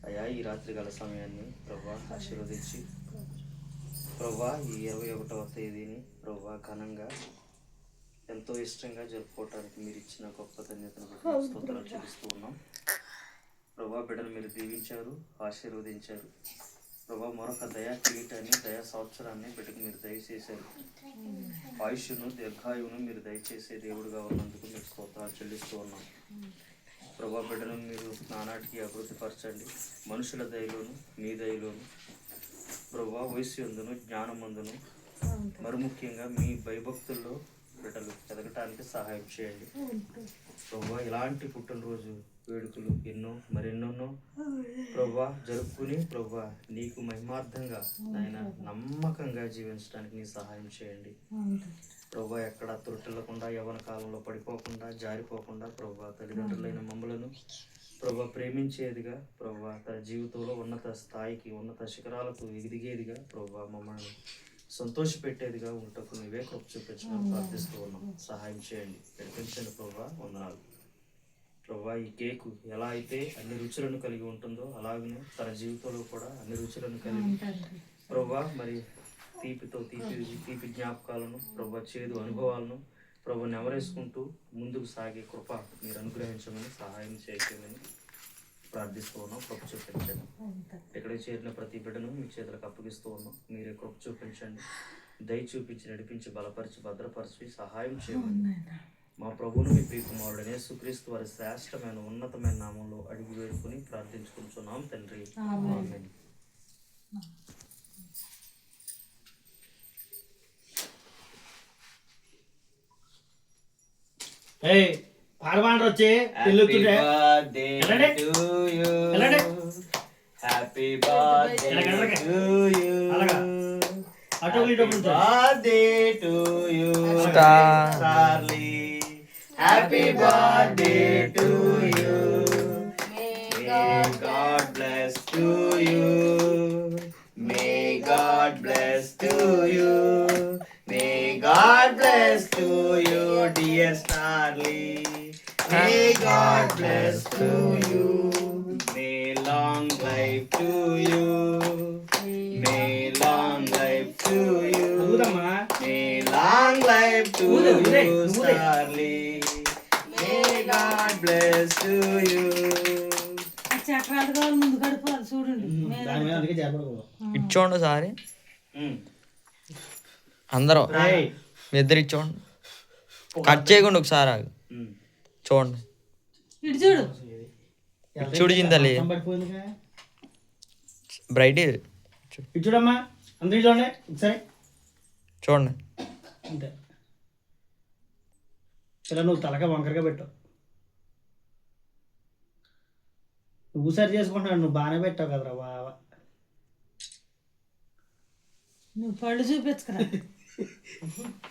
అయ్యా ఈ రాత్రి గల సమయాన్ని ప్రభా ఆశీర్వదించి ప్రభా ఈ 21వ తేదీని ప్రభా ఘనంగా ఎంతో ఇష్టంగా జరుపుకోవటానికి మీరు ఇచ్చిన గొప్ప ధన్యతను బట్టి స్తోత్రాలు చెల్లిస్తూ ఉన్నాం. ప్రభా బిడ్డను మీరు దీవించారు, ఆశీర్వదించారు. ప్రభా మరొక దయా కిరీటాన్ని, దయా సంవత్సరాన్ని బిడ్డకు మీరు దయచేశారు. ఆయుష్ను, దీర్ఘాయువును మీరు దయచేసే దేవుడుగా ఉన్నందుకు మీరు స్తోత్రాలు చెల్లిస్తూ ఉన్నాం. ప్రభా బిడ్డను మీరు నానాటికి అభివృద్ధిపరచండి. మనుషుల దయలోను, మీ దయలోను ప్రభా వయస్సు ఎందును, జ్ఞానమందును, మరి ముఖ్యంగా మీ భయభక్తుల్లో బిడ్డలు ఎదగటానికి సహాయం చేయండి. ప్రభా ఇలాంటి పుట్టినరోజు వేడుకలు ఎన్నో మరెన్నెన్నో ప్రభా జరుపుకుని ప్రభా నీకు మహిమార్థంగా ఆయన నమ్మకంగా జీవించడానికి నీ సహాయం చేయండి. ప్రభా ఎక్కడ త్రుటిల్లకుండా, యవ్వన కాలంలో పడిపోకుండా, జారిపోకుండా ప్రభా తల్లిదండ్రులైన మమ్మలను ప్రభా ప్రేమించేదిగా, ప్రభా తన జీవితంలో ఉన్నత స్థాయికి, ఉన్నత శిఖరాలకు ఎదిగేదిగా ప్రభా మమ్మల్ని సంతోషపెట్టేదిగా ఉంటకు నీవే కృప చూపించమని ప్రార్థిస్తూ ఉన్నాం. సహాయం చేయండి, నడిపించండి ప్రభా. వందనాలు ప్రభా. ఈ కేకు ఎలా అయితే అన్ని రుచులను కలిగి ఉంటుందో అలాగనే తన జీవితంలో కూడా అన్ని రుచులను కలిగి ప్రభా మరి తీపి జ్ఞాపకాలను ప్రభా, చేదు అనుభవాలను ప్రభా నెవరేసుకుంటూ ముందుకు సాగే కృప మీరు అనుగ్రహించమని, సహాయం చేయమని ప్రార్థిస్తూ ఉన్నాం. కృప చూపించండి. ఎక్కడికి చేరిన ప్రతి బిడ్డను మీ చేతులకు అప్పగిస్తూ ఉన్నాం. మీరే కృప చూపించండి, దయ చూపించి, నడిపించి, బలపరిచి, భద్రపరిచి సహాయం చేయమని మా ప్రభువును మీ ప్రియకుమారుడైన యేసుక్రీస్తు వారి శ్రేష్టమైన ఉన్నతమైన నామంలో అడిగి వేడుకొని ప్రార్థించుకుంటున్నాం తండ్రి. ఆమేన్. పాడవాండ్రు వచ్చి పిల్లుతుండే హ్యాపీ బర్త్డే టు యు, అటు ఇటు birthday to you Charlie, happy birthday to you, may God bless to you, may God bless to you, may God bless to you dear Starlie, may God bless to you, may long life to you, may long life to you, may long life to you Starlie, may God bless to you. ఇచ్చోండు సారి అందరూ మీ ఇద్దరు ఇచ్చోండి, cut చేయకుండా ఒకసారి ఆగు చూడండి. చూడు చింతలే బ్రైట్ చూడమ్మా, అందరూ చూడండి ఒకసారి చూడండి. అంతే, ఇలా నువ్వు తలక వంకరగా పెట్టావు. నువ్వు సరి చేసుకుంటున్నావు, నువ్వు బాగానే పెట్టావు కదరా బావ. నువ్వు పళ్ళు చూపించుకురా.